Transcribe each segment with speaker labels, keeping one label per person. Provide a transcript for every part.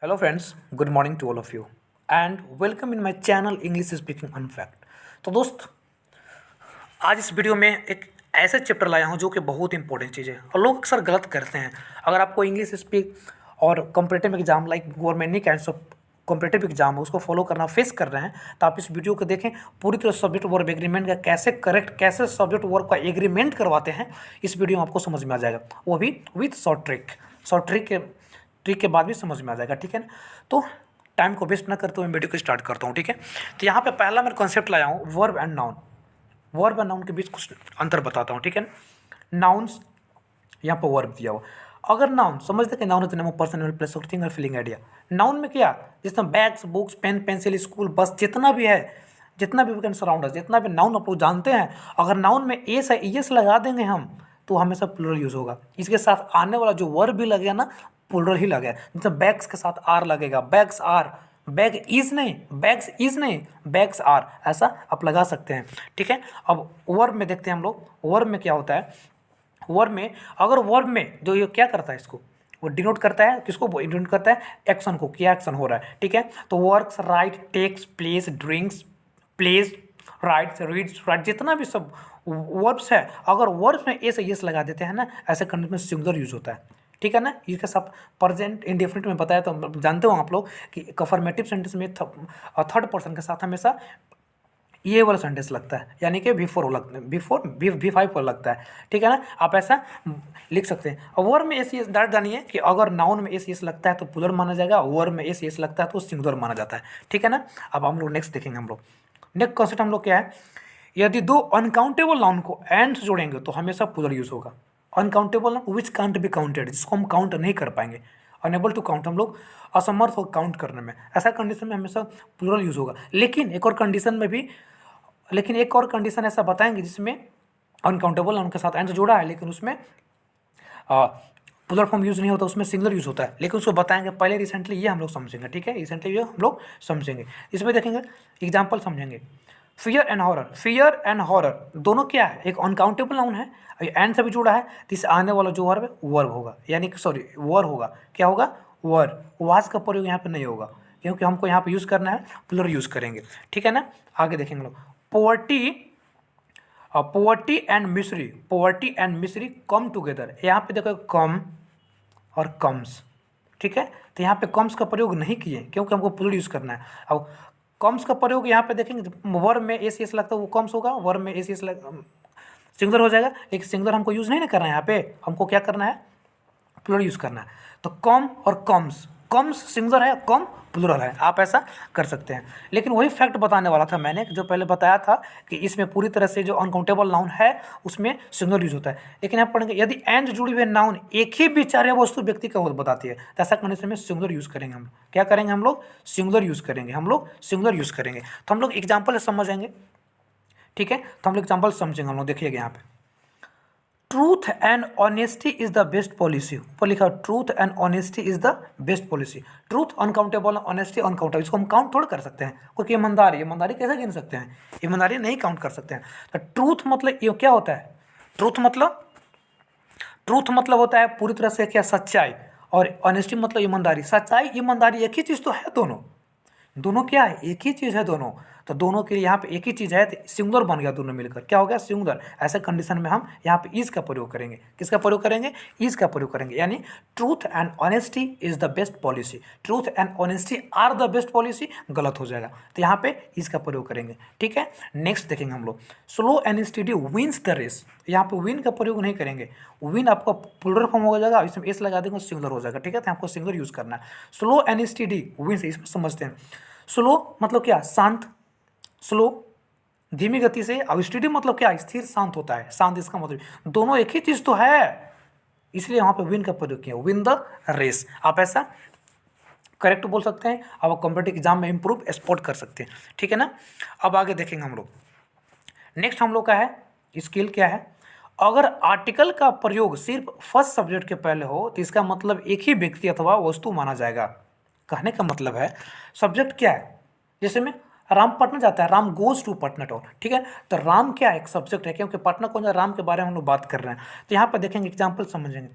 Speaker 1: Hello friends, good morning to all of you and welcome in my channel English speaking in fact. तो दोस्त, आज इस video में एक ऐसे चैप्टर लाया हूँ जो कि बहुत इंपॉर्टेंट चीज़ है और लोग अक्सर गलत करते हैं। अगर आपको इंग्लिश स्पीक और competitive exam like government kind of competitive exam है उसको फॉलो करना फेस कर रहे हैं तो आप इस वीडियो को देखें। पूरी तरह सब्जेक्ट वर्ब एग्रीमेंट का कैसे सब्जेक्ट वर्ब का एग्रीमेंट करवाते हैं, इस वीडियो में आपको समझ में आ जाएगा, वो भी विथ शॉर्ट ट्रिक के बाद भी समझ में आ जाएगा। ठीक है ना? तो टाइम को वेस्ट ना करते हुए मैं वीडियो को स्टार्ट करता हूँ। ठीक है, तो यहाँ पे पहला मैं कॉन्सेप्ट लाया हूँ verb and noun. Verb and noun के बीच कुछ अंतर बताता हूँ। ठीक है, नाउन्स यहाँ पर वर्ब दिया हुआ। अगर नाउन समझते कि noun is the name of person, place of thing और फीलिंग आइडिया। नाउन में क्या, जिसमें bags, books, pen, pencil, school, bus, जितना भी है, जितना भी वी कैन सराउंड, जितना भी नाउन आप लोग जानते हैं, अगर नाउन में एस है, ईएस लगा देंगे हम तो हमेशा प्लूरल यूज होगा। इसके साथ आने वाला जो वर्ब भी लगेगा ना, प्लूरल ही लगेगा। जैसे बैग्स के साथ आर लगेगा, बैग्स आर, बैग इज नहीं, बैग्स इज नहीं, बैग्स आर, ऐसा आप लगा सकते हैं। ठीक है, अब वर्ब में देखते हैं हम लोग। वर्ब में क्या होता है, वर्ब में अगर वर्ब में जो ये क्या करता है, इसको वो डिनोट करता है, किसको वो डिनोट करता है, एक्शन को, क्या एक्शन हो रहा है। ठीक है, तो works, write, takes, plays, drinks, plays, writes, reads, write, जितना भी सब वर्ब्स है, अगर वर्ब्स में एस यस लगा देते हैं ना, ऐसे कंडीशन में सिंगुलर यूज होता है। ठीक है ना, इसका सब प्रेजेंट इंडेफिनिट में बताया तो जानते हो आप लोग कि अफर्मेटिव सेंटेंस में थर्ड पर्सन के साथ हमेशा ये वाला सेंटेंस लगता है, यानी कि बिफोर लगता है, बिफोर भी फाइव लगता है। ठीक है ना, आप ऐसा लिख सकते हैं। और वर्ब में एस एस डायरेक्ट जानिए कि अगर नाउन में एस एस लगता है तो प्लूरल माना जाएगा, वर्ब में एस एस लगता है तो सिंगुलर माना जाता है। ठीक है ना, अब हम लोग नेक्स्ट देखेंगे। हम लोग नेक्स्ट कॉन्सेप्ट हम लोग क्या है, यदि दो अनकाउंटेबल नाउन को एंड से जोड़ेंगे तो हमेशा प्लूरल यूज होगा। Uncountable noun which can't be counted, जिसको हम काउंट नहीं कर पाएंगे, अनेबल टू काउंट, हम लोग असमर्थ हो काउंट करने में, ऐसा कंडीशन में हमेशा प्लूरल यूज होगा। लेकिन एक और कंडीशन ऐसा बताएंगे जिसमें अनकाउंटेबल नाउन के साथ एंड जोड़ा है, लेकिन उसमें प्लूरल फॉर्म यूज नहीं होता, उसमें सिंगुलर यूज होता है, लेकिन उसको बताएंगे पहले। रिसेंटली ये हम लोग समझेंगे। ठीक है, रिसेंटली ये हम लोग समझेंगे, इसमें देखेंगे एग्जाम्पल समझेंगे। फियर एंड हॉरर दोनों क्या है, एक अनकाउंटेबल नाउन है, एंड से भी जुड़ा है, तो इस आने वाला जो वर्ब है वर्ब होगा, यानी कि सॉरी वर्ब होगा, क्या होगा, वर्ब। वाज का प्रयोग यहाँ पे नहीं होगा क्योंकि हमको यहाँ पे यूज करना है, प्लूरल यूज करेंगे। ठीक है ना, आगे देखेंगे लोग। Poverty and Misri come together, यहाँ पे देखो कम और कम्स। ठीक है, तो यहाँ पे कम्स का प्रयोग नहीं किए क्योंकि हमको प्लूरल यूज करना है। अब कम्स का प्रयोग यहाँ पे देखेंगे, वर्ब में एस एस लगता है वो कम्स होगा, वर्ब में एस एस सिंगुलर हो जाएगा, लेकिन सिंगुलर हमको यूज नहीं ना करना है, यहाँ पे हमको क्या करना है, प्लूरल यूज करना है। तो कम और कम्स, कम्स सिंगुलर है, कम प्लूरल है, आप ऐसा कर सकते हैं। लेकिन वही फैक्ट बताने वाला था मैंने, जो पहले बताया था कि इसमें पूरी तरह से जो अनकाउंटेबल नाउन है उसमें सिंगुलर यूज होता है। लेकिन आप पढ़ेंगे यदि एंड जुड़ी हुई नाउन एक ही विचार या वस्तु व्यक्ति का बताती है तो ऐसा कंडीशन में सिंगुलर यूज करेंगे हम। क्या करेंगे हम लोग, सिंगुलर यूज करेंगे, हम लोग सिंगुलर यूज करेंगे। तो हम लोग एग्जाम्पल समझेंगे। ठीक है, तो हम लोग एग्जाम्पल समझेंगे। हम लोग देखिएगा यहाँ पे, truth and honesty is the best policy, ऊपर लिखा truth and honesty is the best policy. Truth uncountable, honesty uncountable, इसको हम काउंट थोड़ा कर सकते हैं। क्योंकि ईमानदारी कैसे गिन सकते हैं, ईमानदारी नहीं काउंट कर सकते हैं। तो ट्रूथ मतलब ये क्या होता है, ट्रूथ मतलब होता है पूरी तरह से क्या, सच्चाई, और ऑनेस्टी मतलब ईमानदारी। सच्चाई ईमानदारी एक ही चीज़ तो है, दोनों क्या है, एक ही चीज़ है दोनों। तो दोनों के लिए यहाँ पे एक ही चीज़ है, तो सिंगुलर बन गया, दोनों मिलकर क्या हो गया, सिंगुलर। ऐसे कंडीशन में हम यहाँ पे इज का प्रयोग करेंगे, किसका प्रयोग करेंगे, इज का प्रयोग करेंगे, यानी truth and honesty is the best policy, truth and honesty are the best policy, गलत हो जाएगा, तो यहाँ पे इज का प्रयोग करेंगे। ठीक है, नेक्स्ट देखेंगे हम लोग, slow and steady wins the race. यहाँ पे विन का प्रयोग नहीं करेंगे, विन आपका प्लूरल फॉर्म हो जाएगा, इसमें एस लगा देंगे सिंगुलर हो जाएगा। ठीक है, तो आपको सिंगुलर यूज करना है। स्लो एंड स्टडी विंस, इसमें समझते हैं। स्लो मतलब क्या, शांत, स्लो धीमी गति से, और स्टडी मतलब क्या, स्थिर शांत होता है, शांत, इसका मतलब दोनों एक ही चीज तो है, इसलिए वहां पे विन का प्रयोग किया, विन द रेस। आप ऐसा करेक्ट बोल सकते हैं, आप कॉम्पिटिटिव एग्जाम में इंप्रूव स्पॉट कर सकते हैं। ठीक है ना, अब आगे देखेंगे हम लोग। नेक्स्ट हम लोग का है स्किल, क्या है, अगर आर्टिकल का प्रयोग सिर्फ फर्स्ट सब्जेक्ट के पहले हो तो इसका मतलब एक ही व्यक्ति अथवा वस्तु माना जाएगा। कहने का मतलब है सब्जेक्ट क्या है, जैसे में राम पटना जाता है, Ram goes to Patna town. ठीक है, तो राम क्या है, एक सब्जेक्ट है, क्योंकि पटना कौन सा, राम के बारे में हम लोग बात कर रहे हैं। तो यहाँ पर देखेंगे एग्जाम्पल समझेंगे।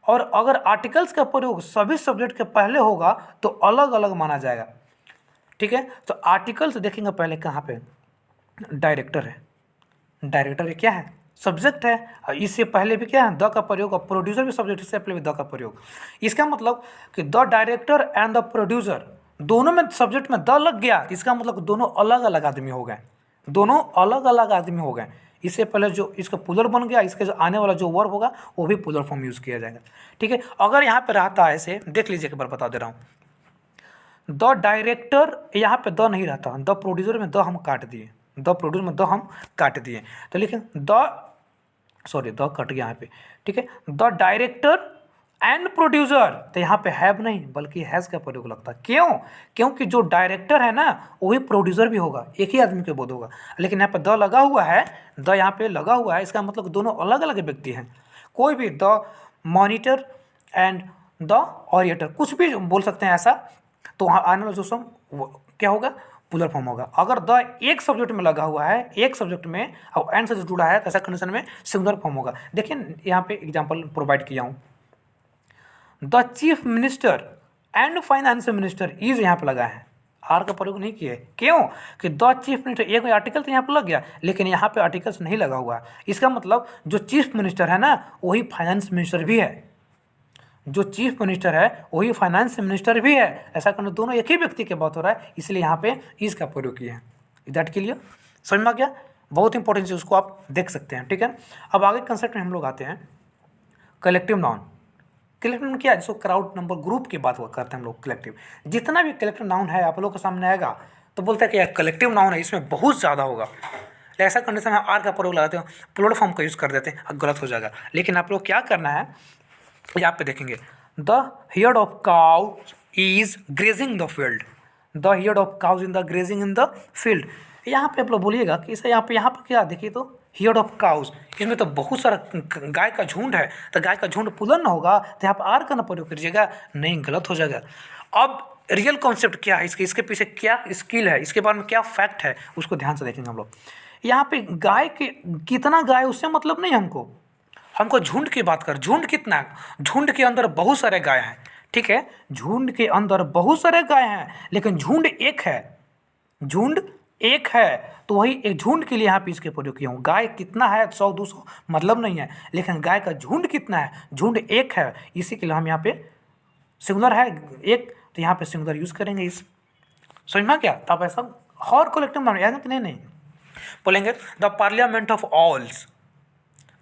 Speaker 1: और अगर आर्टिकल्स का प्रयोग सभी सब्जेक्ट के पहले होगा तो अलग अलग माना जाएगा। ठीक है, तो आर्टिकल्स देखेंगे पहले कहाँ पे, डायरेक्टर है। डायरेक्टर ये क्या है, सब्जेक्ट है, और इससे पहले भी क्या है, द का प्रयोग, और प्रोड्यूसर भी सब्जेक्ट, इससे पहले भी द का प्रयोग। इसका मतलब कि the director and the producer दोनों में सब्जेक्ट में द लग गया, इसका मतलब दोनों अलग अलग आदमी हो गए, दोनों अलग अलग आदमी हो गए। इससे पहले जो इसका पुलर बन गया, इसके जो आने वाला जो वर्ब होगा वो भी पुलर फॉर्म यूज़ किया जाएगा। ठीक है, अगर यहाँ पे रहता है ऐसे, देख लीजिए, एक बार बता दे रहा हूँ, द डायरेक्टर, यहाँ पे द नहीं रहता, द प्रोड्यूसर में द हम काट दिए, द प्रोड्यूसर में द हम काट दिए, तो लिखें द कट गया यहाँ पे। ठीक है, द डायरेक्टर एंड प्रोड्यूसर, तो यहाँ पे हैव नहीं बल्कि हैज़ का प्रयोग लगता है। क्यों? क्योंकि जो डायरेक्टर है ना वही प्रोड्यूसर भी होगा, एक ही आदमी के बोध होगा, लेकिन यहाँ पे द लगा हुआ है, द यहाँ पे लगा हुआ है, इसका मतलब दोनों अलग अलग व्यक्ति हैं। कोई भी the monitor and the auditor, कुछ भी बोल सकते हैं ऐसा, तो वहाँ आने वाला जो सम क्या होगा, पुलर फॉर्म होगा। अगर द एक सब्जेक्ट में लगा हुआ है, एक सब्जेक्ट में, और एंड से जो जुड़ा है, तो ऐसा कंडीशन में सिंगुलर फॉर्म होगा। देखिए यहाँ पे एग्जांपल प्रोवाइड किया हूँ, the chief minister and finance minister is यहाँ पे लगा है, आर का प्रयोग नहीं किया है। क्यों? कि द चीफ मिनिस्टर, एक आर्टिकल तो यहाँ पे लग गया, लेकिन यहाँ पे आर्टिकल्स नहीं लगा हुआ है। इसका मतलब जो चीफ मिनिस्टर है ना वही फाइनेंस मिनिस्टर भी है, जो चीफ मिनिस्टर है वही फाइनेंस मिनिस्टर भी है, ऐसा करना दोनों एक ही व्यक्ति के बात हो रहा है, इसलिए यहाँ पे इज का प्रयोग किया है। दैट के लिए समझ में आ गया, बहुत इंपॉर्टेंट चीज़, उसको आप देख सकते हैं। ठीक है, अब आगे कंसेप्ट में हम लोग आते हैं कलेक्टिव नाउन। कलेक्टिव नाउन क्या है, जिसको क्राउड नंबर ग्रुप की बात करते हैं हम लोग। कलेक्टिव, जितना भी कलेक्टिव नाउन है आप लोग के सामने आएगा तो बोलते हैं कि यार कलेक्टिव नाउन है, इसमें बहुत ज़्यादा होगा, ऐसा कंडीशन में आर का प्रयोग लगाते हो, प्लूरल फॉर्म का यूज़ कर देते हैं, गलत हो जाएगा। लेकिन आप लोग क्या करना है, यहाँ पे देखेंगे, the head of cow is grazing the field, the head of cows in the grazing in the field. यहाँ पे आप लोग बोलिएगा कि इसे यहाँ पे क्या देखिए, तो हेड ऑफ काउज, इसमें तो बहुत सारा गाय का झुंड है, तो गाय का झुंड पुलर ना होगा, तो यहाँ पर आर का ना प्रयोग करिएगा, नहीं, गलत हो जाएगा। अब रियल कॉन्सेप्ट क्या है, इसके पीछे क्या स्किल है, इसके बारे में क्या फैक्ट है, उसको ध्यान से देखेंगे हम लोग। यहाँ पे गाय के कितना गाय उससे मतलब नहीं, हमको झुंड की बात कर, झुंड कितना, झुंड के अंदर बहुत सारे गाय हैं। ठीक है, झुंड के अंदर बहुत सारे गाय हैं, लेकिन झुंड एक है, झुंड एक है, तो वही एक झुंड के लिए यहाँ पे इसके प्रयोग किया हूँ। गाय कितना है, 100-200 मतलब नहीं है, लेकिन गाय का झुंड कितना है, झुंड एक है, इसी के लिए हम यहाँ पे सिंगुलर है एक, तो यहाँ पे सिंगुलर यूज़ करेंगे इस। समझ में क्या, तब ऐसा और कलेक्टिव नाउन याद है कि नहीं बोलेंगे, द पार्लियामेंट ऑफ ऑल्स,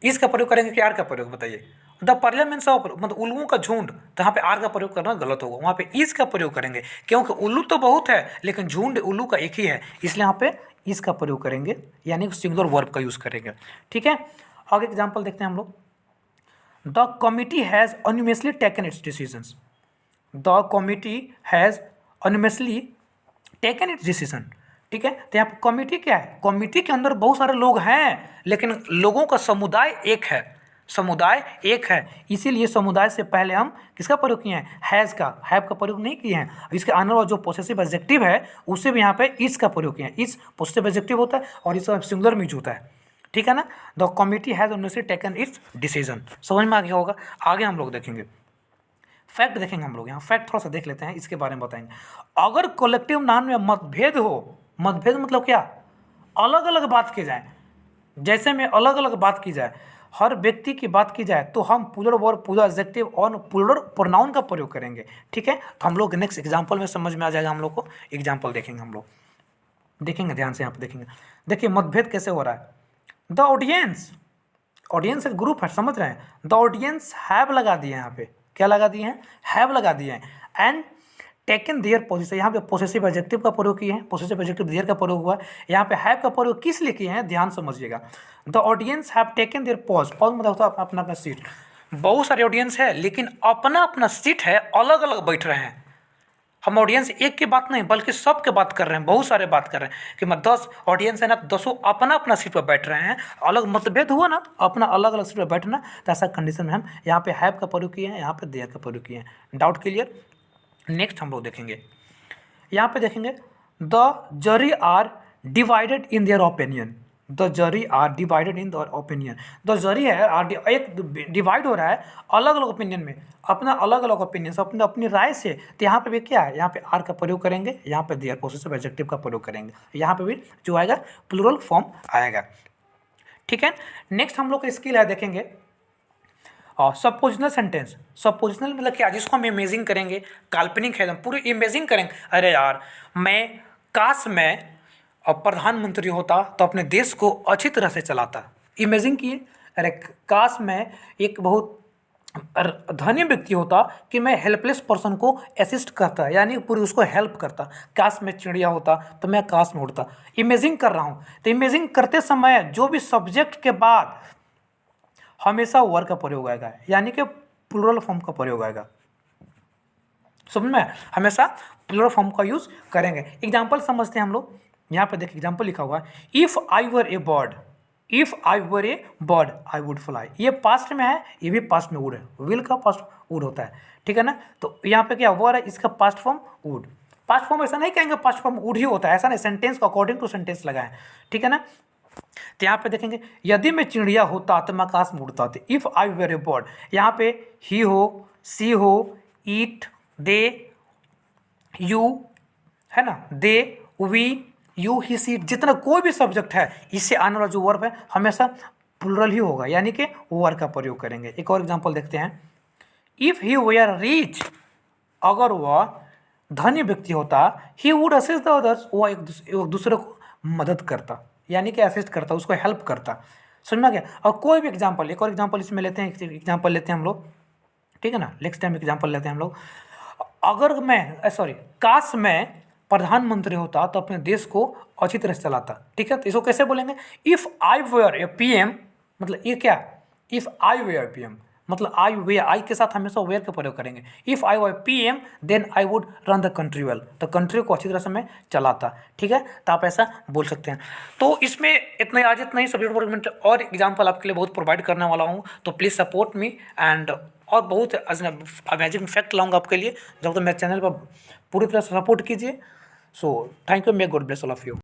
Speaker 1: इसका प्रयोग करेंगे कि आर का प्रयोग, बताइए। द पार्लियामेंट्स ऑफ, मतलब उल्लुओं का झुंड, तो यहाँ पे आर का प्रयोग करना गलत होगा, वहाँ पे इस का प्रयोग करेंगे, क्योंकि उल्लू तो बहुत है लेकिन झुंड उल्लू का एक ही है, इसलिए यहाँ पे इस का प्रयोग करेंगे, यानी सिंगुलर वर्ब का यूज़ करेंगे। ठीक है, आगे एग्जाम्पल देखते हैं हम लोग, the committee has anonymously taken it's decisions, the committee has anonymously taken it's decision. ठीक है, तो यहाँ पर कमिटी क्या है, कमिटी के अंदर बहुत सारे लोग हैं, लेकिन लोगों का समुदाय एक है, समुदाय एक है, इसीलिए समुदाय से पहले हम किसका प्रयोग किए हैं, हैज़ का, हैव का प्रयोग नहीं किए हैं। इसके आने वाला जो पोसेसिव एडजेक्टिव है उससे भी यहाँ पे इस का प्रयोग किए हैं, इस पोसेसिव एडजेक्टिव होता है और इस सिंगुलर में यूज होता है। ठीक है ना, the committee has anonymously taken it's decision, समझ में आ गया होगा। आगे हम लोग देखेंगे फैक्ट, देखेंगे हम लोग, यहाँ फैक्ट थोड़ा सा देख लेते हैं, इसके बारे में बताएंगे। अगर कलेक्टिव नाउन में मतभेद हो, मतभेद मतलब क्या, अलग अलग बात की जाए, जैसे में अलग अलग बात की जाए, हर व्यक्ति की बात की जाए, तो हम प्लूरल वर्ब, प्लूरल एडजेक्टिव और प्लूरल प्रोनाउन का प्रयोग करेंगे। ठीक है, तो हम लोग नेक्स्ट एग्जांपल में समझ में आ जाएगा, हम लोग को एग्जांपल देखेंगे, हम लोग देखेंगे ध्यान से, यहाँ पे देखेंगे। देखिए मतभेद कैसे हो रहा है, द ऑडियंस, ऑडियंस एक ग्रुप है, समझ रहे हैं, द ऑडियंस हैव लगा दिए, यहाँ पे क्या लगा दिए हैं, हैव लगा दिए हैं, एंड टेकन देयर पोजेसिव, यहाँ पे पोसेसिव एडजेक्टिव का प्रयोग किए हैं, पोसेसिव एडजेक्टिव देयर का प्रयोग हुआ है, यहाँ पे हैव का प्रयोग किस लिए किए हैं, ध्यान समझिएगा। The audience have taken their pause, pause मतलब होता है अपना अपना सीट, बहुत सारे ऑडियंस है लेकिन अपना अपना सीट है, अलग अलग बैठ रहे हैं। हम ऑडियंस एक की बात नहीं बल्कि सब के बात कर रहे हैं, बहुत सारे बात कर रहे हैं कि 10 ऑडियंस है ना, 10 अपना अपना सीट पर बैठ रहे हैं, अलग मतभेद हुआ ना, अपना अलग अलग सीट पर बैठना, तो ऐसा कंडीशन में हम यहाँ पे हैव का प्रयोग किए हैं, यहाँ पे देयर का प्रयोग किए हैं। Doubt clear. नेक्स्ट हम लोग देखेंगे, यहाँ पे देखेंगे, the jury are divided in their opinion, the jury are divided in the opinion. The jury है एक डिवाइड हो रहा है अलग अलग ओपिनियन में, अपना अलग अलग ओपिनियन अपने अपनी राय से। तो यहाँ पे भी क्या है, यहाँ पे आर का प्रयोग करेंगे, यहाँ पे देयर पोसेसिव एडजेक्टिव का प्रयोग करेंगे, यहाँ पे भी जो आएगा प्लूरल फॉर्म आएगा। ठीक है, नेक्स्ट हम लोग का स्किल है देखेंगे सपोजिशनल सेंटेंस। सपोजिशनल मतलब क्या, जिसको हम इमेजिंग करेंगे, काल्पनिक है, एकदम पूरी इमेजिंग करेंगे। अरे यार काश मैं प्रधानमंत्री होता तो अपने देश को अच्छी तरह से चलाता। इमेजिंग किए, अरे काश मैं एक बहुत धनी व्यक्ति होता कि मैं हेल्पलेस पर्सन को असिस्ट करता, यानी पूरी उसको हेल्प करता। काश मैं चिड़िया होता तो मैं काश में उड़ता। इमेजिंग कर रहा हूँ, तो इमेजिंग करते समय जो भी सब्जेक्ट के बाद हमेशा वर का प्रयोग आएगा, यानी कि प्लूरल फॉर्म का प्रयोग आएगा। समझ में, हमेशा प्लूरल फॉर्म का यूज करेंगे। एग्जाम्पल समझते हैं हम लोग। यहाँ पे देखिए एग्जाम्पल लिखा हुआ है, if I were A bird, if I were A bird I would fly. ये पास्ट में है, ये भी पास्ट में वुड है, विल का पास्ट वुड होता है। ठीक है ना, तो यहाँ पे क्या वर है, इसका past form would. Past form ऐसा नहीं कहेंगे पास्ट फॉर्म वुड ही होता है, ऐसा नहीं, सेंटेंस को अकॉर्डिंग टू सेंटेंस लगाएं। ठीक है ना, तो यहाँ पे देखेंगे यदि मैं चिड़िया होता तो मैं आकाश में उड़ता। If I were a bird, यहाँ पे ही हो, सी हो, ईट, दे, यू, है ना, दे, वी, यू, ही, सी, जितना कोई भी सब्जेक्ट है इससे आने वाला जो वर्ब है हमेशा प्लूरल ही होगा, यानी कि वर का प्रयोग करेंगे। एक और एग्जांपल देखते हैं, इफ़ ही वेयर रिच, अगर वह धनी व्यक्ति होता, he would assist the others, वह एक दूसरे को मदद करता, यानी कि असिस्ट करता, उसको हेल्प करता। समझ में गया। और कोई भी एग्जांपल, एक और एग्जांपल इसमें लेते हैं, एग्जांपल लेते हैं हम लोग। ठीक है ना, नेक्स्ट टाइम एग्जांपल लेते हैं हम लोग। अगर मैं काश मैं प्रधानमंत्री होता तो अपने देश को अच्छी तरह से चलाता। ठीक है, तो इसको कैसे बोलेंगे, if I were a PM, मतलब ये क्या, इफ़ आई वेयर पीएम मतलब आई वेयर, आई के साथ हमेशा वेयर का प्रयोग करेंगे। If I were PM then I would run the country well, तो कंट्री को अच्छी तरह से मैं चलाता। ठीक है, तो आप ऐसा बोल सकते हैं। तो इसमें आज इतना ही। सब्जेक्ट वर्ब और एग्जाम्पल आपके लिए बहुत प्रोवाइड करने वाला हूँ, तो प्लीज़ सपोर्ट मी एंड और बहुत अमेजिंग फैक्ट लाऊंगा आपके लिए, जब तक मेरे चैनल पर पूरी तरह से सपोर्ट कीजिए। So thank you, may God bless all of you.